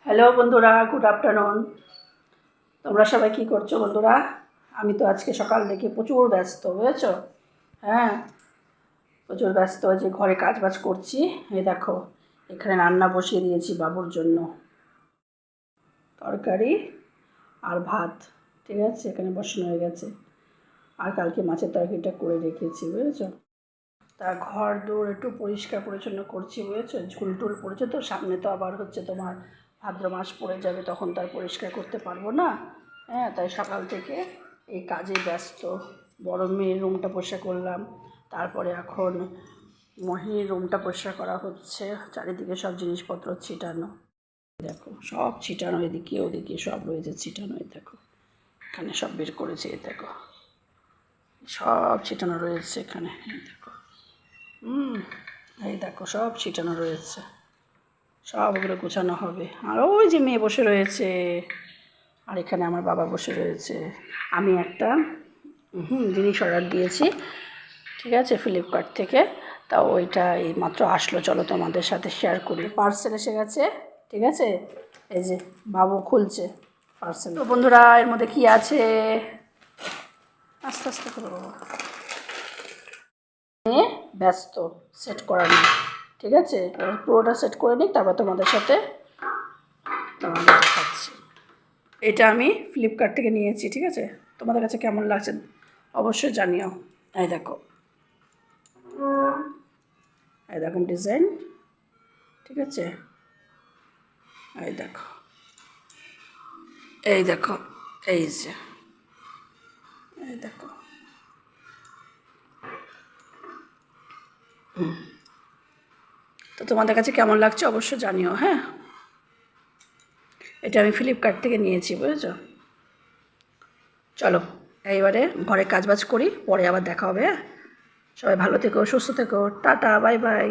Hello বন্ধুরা, good afternoon. তোমরা সবাই কী করছো বন্ধুরা? আমি তো আজকে সকাল থেকে প্রচুর ব্যস্ত, বুঝেছো? হ্যাঁ, প্রচুর ব্যস্ত, যে ঘরে কাজবাজ করছি। এই দেখো, এখানে রান্না বসিয়ে দিয়েছি বাবুর জন্য, তরকারি আর ভাত। ঠিক আছে, এখানে বসানো হয়ে গেছে। আর কালকে মাছের তরকারিটা করে রেখেছি, বুঝেছো? তা ঘর দৌড় একটু পরিষ্কার পরিচ্ছন্ন করছি, বুঝেছো? ঝুল টুল পড়েছে তো, সামনে তো আবার হচ্ছে তোমার ভাদ্র মাস পড়ে যাবে, তখন তার পরিষ্কার করতে পারবো না। হ্যাঁ, তাই সকাল থেকে এই কাজে ব্যস্ত। বড় মেয়ের রুমটা পরিষ্কার করলাম, তারপরে এখন মহির রুমটা পরিষ্কার করা হচ্ছে। চারিদিকে সব জিনিসপত্র ছিটানো, দেখো সব ছিটানো, এদিকে ওদিকে সব রয়েছে ছিটানো। এই দেখো, এখানে সব বের করেছে, এই দেখো সব ছিটানো রয়েছে এখানে। এই দেখো, এই দেখো সব ছিটানো রয়েছে, সব ওগুলো গোছানো হবে। আর ওই যে মেয়ে বসে রয়েছে, আর এখানে আমার বাবা বসে রয়েছে। আমি একটা জিনিস অর্ডার দিয়েছি, ঠিক আছে, ফ্লিপকার্ট থেকে। তা ওইটা এই মাত্র আসলো, চলো তোমাদের সাথে শেয়ার করি। পার্সেল এসে গেছে, ঠিক আছে। এই যে বাবু খুলছে পার্সেল। তো বন্ধুরা, এর মধ্যে কী আছে? আস্তে আস্তে করো বাবা, ব্যস্ত সেট করা নেই, ঠিক আছে। পুরোটা সেট করে নিই, তারপর তোমাদের দেখাচ্ছি। এটা আমি ফ্লিপকার্ট থেকে নিয়েছি, ঠিক আছে। তোমাদের কাছে কেমন লাগছে অবশ্যই জানিও। এই দেখো, এই দেখো ডিজাইন, ঠিক আছে। এই দেখো, এই দেখো, এই যে, এই দেখো। তো তোমাদের কাছে কেমন লাগছে অবশ্যই জানিও। হ্যাঁ, এটা আমি ফ্লিপকার্ট থেকে নিয়েছি, বুঝেছো। চলো এইবারে ঘরে কাজবাজ করি, পরে আবার দেখা হবে। হ্যাঁ, সবাই ভালো থেকো, সুস্থ থেকো, টাটা, বাই বাই।